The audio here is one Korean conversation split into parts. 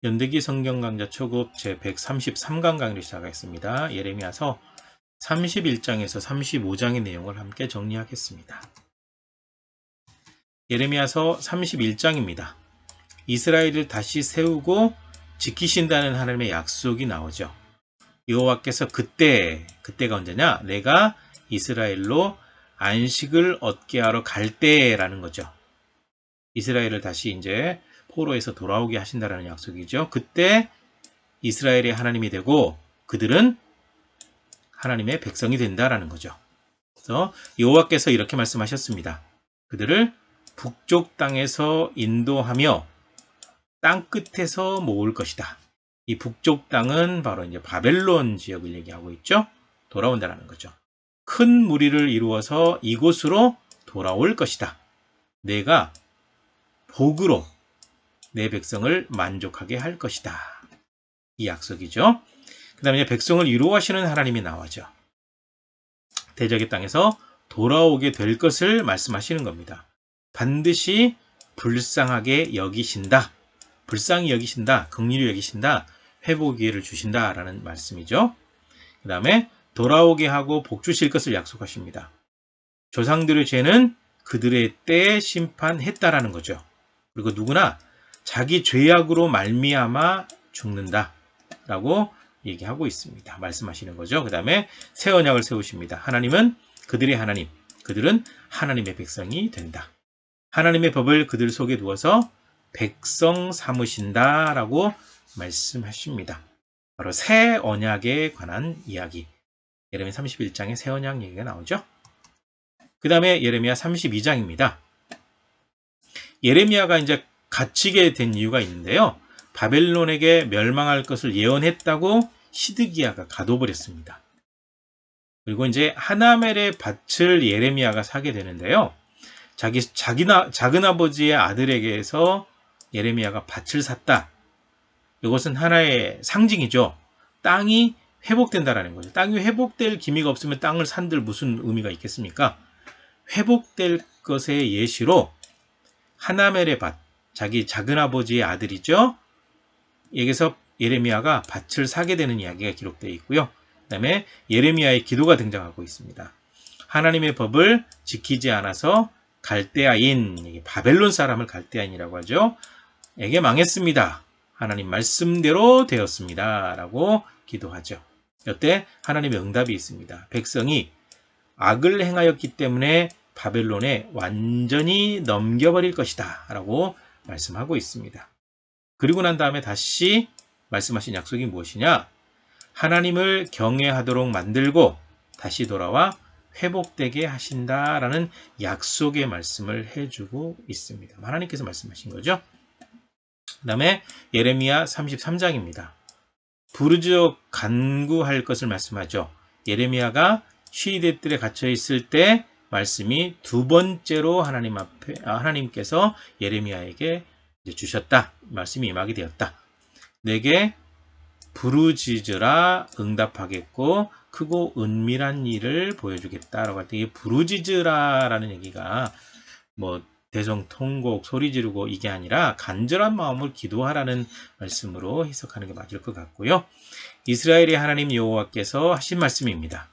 연대기 성경 강좌 초급 제 133강 강의를 시작하겠습니다. 예레미야서 31장에서 35장의 내용을 함께 정리하겠습니다. 예레미야서 31장입니다. 이스라엘을 다시 세우고 지키신다는 하나님의 약속이 나오죠. 여호와께서 그때가 언제냐? 내가 이스라엘로 안식을 얻게 하러 갈 때라는 거죠. 이스라엘을 다시 이제 포로에서 돌아오게 하신다라는 약속이죠. 그때 이스라엘의 하나님이 되고 그들은 하나님의 백성이 된다라는 거죠. 그래서 여호와께서 이렇게 말씀하셨습니다. 그들을 북쪽 땅에서 인도하며 땅 끝에서 모을 것이다. 이 북쪽 땅은 바로 이제 바벨론 지역을 얘기하고 있죠. 돌아온다라는 거죠. 큰 무리를 이루어서 이곳으로 돌아올 것이다. 내가 복으로 내 백성을 만족하게 할 것이다. 이 약속이죠. 그 다음에 백성을 이루어하시는 하나님이 나와죠. 대적의 땅에서 돌아오게 될 것을 말씀하시는 겁니다. 반드시 불쌍하게 여기신다. 불쌍히 여기신다. 긍휼히 여기신다. 회복 기회를 주신다라는 말씀이죠. 그 다음에 돌아오게 하고 복 주실 것을 약속하십니다. 조상들의 죄는 그들의 때에 심판했다라는 거죠. 그리고 누구나 자기 죄악으로 말미암아 죽는다라고 얘기하고 있습니다. 말씀하시는 거죠. 그 다음에 새 언약을 세우십니다. 하나님은 그들의 하나님, 그들은 하나님의 백성이 된다. 하나님의 법을 그들 속에 두어서 백성 삼으신다라고 말씀하십니다. 바로 새 언약에 관한 이야기. 예레미야 31장에 새 언약 얘기가 나오죠. 그 다음에 예레미야 32장입니다. 예레미야가 이제 갇히게 된 이유가 있는데요. 바벨론에게 멸망할 것을 예언했다고 시드기야가 가둬버렸습니다. 그리고 이제 하나멜의 밭을 예레미야가 사게 되는데요. 작은 아버지의 아들에게서 예레미야가 밭을 샀다. 이것은 하나의 상징이죠. 땅이 회복된다라는 거죠. 땅이 회복될 기미가 없으면 땅을 산들 무슨 의미가 있겠습니까? 회복될 것의 예시로 하나멜의 밭, 자기 작은아버지의 아들이죠. 여기서 예레미야가 밭을 사게 되는 이야기가 기록되어 있고요. 그 다음에 예레미야의 기도가 등장하고 있습니다. 하나님의 법을 지키지 않아서 갈대아인, 바벨론 사람을 갈대아인이라고 하죠. 에게 망했습니다. 하나님 말씀대로 되었습니다. 라고 기도하죠. 이때 하나님의 응답이 있습니다. 백성이 악을 행하였기 때문에 바벨론에 완전히 넘겨버릴 것이다. 라고 말씀하고 있습니다. 그리고 난 다음에 다시 말씀하신 약속이 무엇이냐? 하나님을 경외하도록 만들고 다시 돌아와 회복되게 하신다라는 약속의 말씀을 해주고 있습니다. 하나님께서 말씀하신 거죠. 그 다음에 예레미야 33장입니다. 부르짖어 간구할 것을 말씀하죠. 예레미야가 시대들에 갇혀 있을 때 말씀이 두 번째로 하나님께서 예레미야에게 주셨다. 말씀이 임하게 되었다. 내게 부르짖으라 응답하겠고 크고 은밀한 일을 보여주겠다라고 할 때 이 부르짖으라라는 얘기가 뭐 대성통곡 소리 지르고 이게 아니라 간절한 마음을 기도하라는 말씀으로 해석하는 게 맞을 것 같고요. 이스라엘의 하나님 여호와께서 하신 말씀입니다.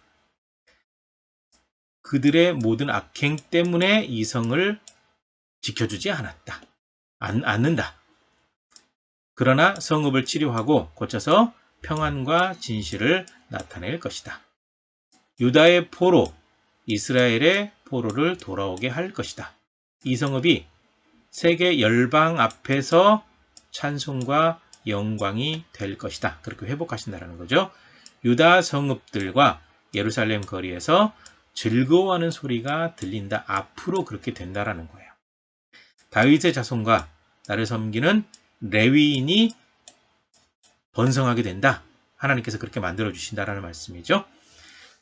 그들의 모든 악행 때문에 이 성을 지켜주지 않는다. 그러나 성읍을 치료하고 고쳐서 평안과 진실을 나타낼 것이다. 유다의 포로, 이스라엘의 포로를 돌아오게 할 것이다. 이 성읍이 세계 열방 앞에서 찬송과 영광이 될 것이다. 그렇게 회복하신다는 거죠. 유다 성읍들과 예루살렘 거리에서 즐거워하는 소리가 들린다. 앞으로 그렇게 된다라는 거예요. 다윗의 자손과 나를 섬기는 레위인이 번성하게 된다. 하나님께서 그렇게 만들어 주신다라는 말씀이죠.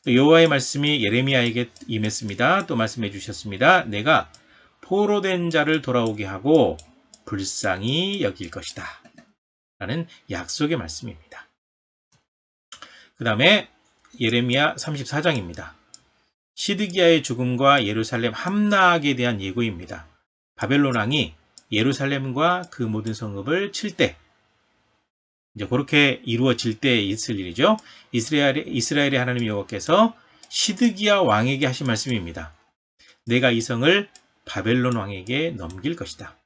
여호와의 말씀이 예레미야에게 임했습니다. 또 말씀해 주셨습니다. 내가 포로된 자를 돌아오게 하고 불쌍히 여길 것이다. 라는 약속의 말씀입니다. 그 다음에 예레미야 34장입니다. 시드기야의 죽음과 예루살렘 함락에 대한 예고입니다. 바벨론 왕이 예루살렘과 그 모든 성읍을 칠 때 이제 그렇게 이루어질 때 있을 일이죠. 이스라엘의 하나님 여호와께서 시드기야 왕에게 하신 말씀입니다. 내가 이 성을 바벨론 왕에게 넘길 것이다.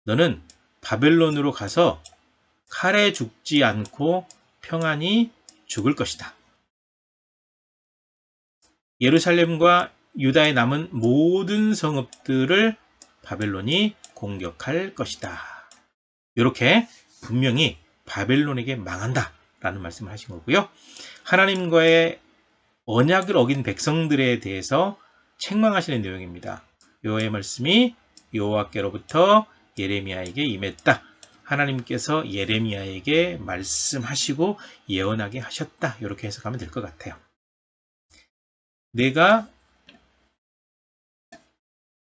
너는 바벨론으로 가서 칼에 죽지 않고 평안히 죽을 것이다. 예루살렘과 유다에 남은 모든 성읍들을 바벨론이 공격할 것이다. 이렇게 분명히 바벨론에게 망한다 라는 말씀을 하신 거고요. 하나님과의 언약을 어긴 백성들에 대해서 책망하시는 내용입니다. 여호와의 말씀이 여호와께로부터 예레미야에게 임했다. 하나님께서 예레미야에게 말씀하시고 예언하게 하셨다. 이렇게 해석하면 될 것 같아요. 내가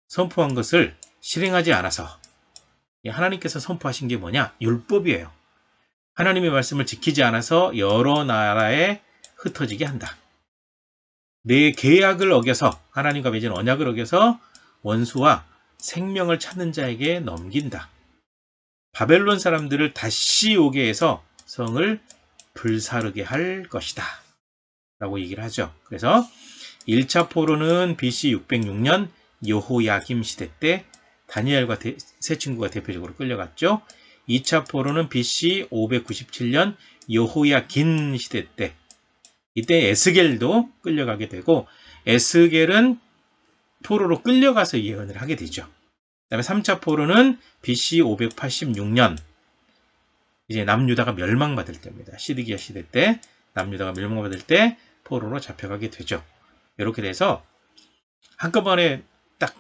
선포한 것을 실행하지 않아서 하나님께서 선포하신 게 뭐냐? 율법이에요. 하나님의 말씀을 지키지 않아서 여러 나라에 흩어지게 한다. 내 계약을 어겨서 하나님과 맺은 언약을 어겨서 원수와 생명을 찾는 자에게 넘긴다. 바벨론 사람들을 다시 오게 해서 성을 불사르게 할 것이다. 라고 얘기를 하죠. 그래서 1차 포로는 BC 606년 여호야김 시대 때 다니엘과 세 친구가 대표적으로 끌려갔죠. 2차 포로는 BC 597년 여호야긴 시대 때 이때 에스겔도 끌려가게 되고 에스겔은 포로로 끌려가서 예언을 하게 되죠. 그 다음에 3차 포로는 BC 586년 이제 남유다가 멸망받을 때입니다. 시드기야 시대 때 남유다가 멸망받을 때 포로로 잡혀가게 되죠. 이렇게 돼서 한꺼번에 딱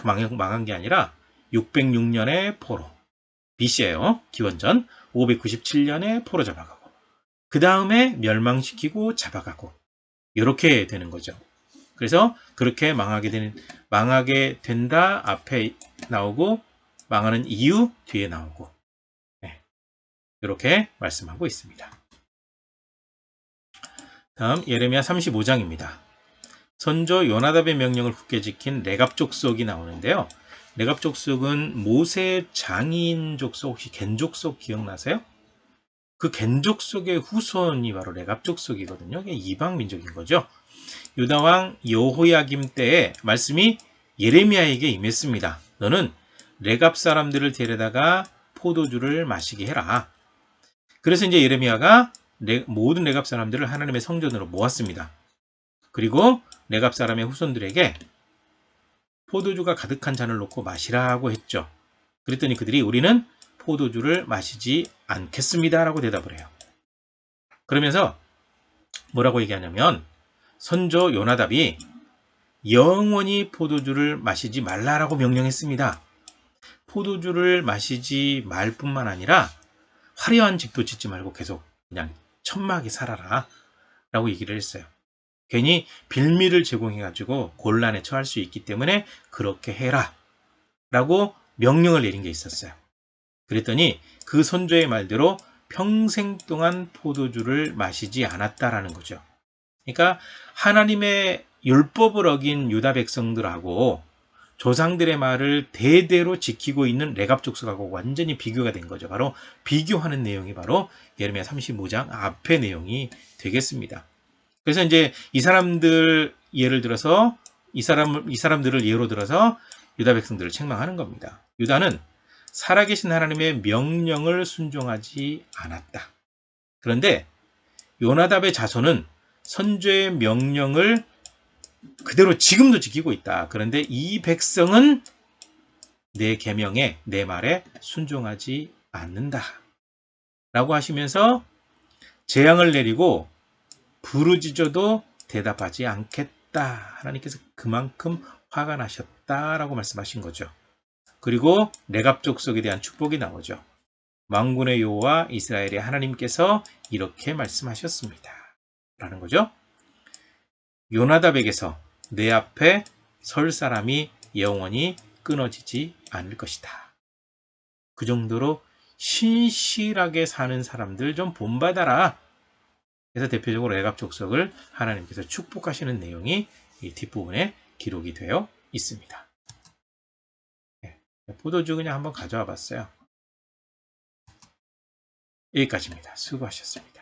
망한 게 아니라 606년에 포로 BC예요. 기원전 597년에 포로 잡아가고 그 다음에 멸망시키고 잡아가고 이렇게 되는 거죠. 그래서 그렇게 망하게 된다 앞에 나오고 망하는 이유 뒤에 나오고 이렇게 말씀하고 있습니다. 다음 예레미야 35장입니다. 선조 요나답의 명령을 굳게 지킨 레갑 족속이 나오는데요. 레갑 족속은 모세 장인 족속 혹시 겐 족속 기억나세요? 그 겐 족속의 후손이 바로 레갑 족속이거든요. 이방 민족인 거죠. 유다왕 여호야김 때에 말씀이 예레미야에게 임했습니다. 너는 레갑 사람들을 데려다가 포도주를 마시게 해라. 그래서 이제 예레미야가 모든 레갑 사람들을 하나님의 성전으로 모았습니다. 그리고 레갑 사람의 후손들에게 포도주가 가득한 잔을 놓고 마시라고 했죠. 그랬더니 그들이 우리는 포도주를 마시지 않겠습니다 라고 대답을 해요. 그러면서 뭐라고 얘기하냐면 선조 요나답이 영원히 포도주를 마시지 말라라고 명령했습니다. 포도주를 마시지 말 뿐만 아니라 화려한 집도 짓지 말고 계속 그냥 천막에 살아라 라고 얘기를 했어요. 괜히 빌미를 제공해가지고 곤란에 처할 수 있기 때문에 그렇게 해라 라고 명령을 내린 게 있었어요. 그랬더니 그 선조의 말대로 평생 동안 포도주를 마시지 않았다라는 거죠. 그러니까 하나님의 율법을 어긴 유다 백성들하고 조상들의 말을 대대로 지키고 있는 레갑 족속하고 완전히 비교가 된 거죠. 바로 비교하는 내용이 바로 예레미야 35장 앞의 내용이 되겠습니다. 그래서 이제 이 사람들을 예로 들어서 유다 백성들을 책망하는 겁니다. 유다는 살아계신 하나님의 명령을 순종하지 않았다. 그런데 요나답의 자손은 선조의 명령을 그대로 지금도 지키고 있다. 그런데 이 백성은 내 계명에 내 말에 순종하지 않는다. 라고 하시면서 재앙을 내리고 부르짖어도 대답하지 않겠다. 하나님께서 그만큼 화가 나셨다라고 말씀하신 거죠. 그리고 레갑 족속에 대한 축복이 나오죠. 만군의 여호와 이스라엘의 하나님께서 이렇게 말씀하셨습니다. 라는 거죠. 요나답에게서 내 앞에 설 사람이 영원히 끊어지지 않을 것이다. 그 정도로 신실하게 사는 사람들 좀 본받아라. 그래서 대표적으로 레갑 족속을 하나님께서 축복하시는 내용이 이 뒷부분에 기록이 되어 있습니다. 포도주 그냥 한번 가져와 봤어요. 여기까지입니다. 수고하셨습니다.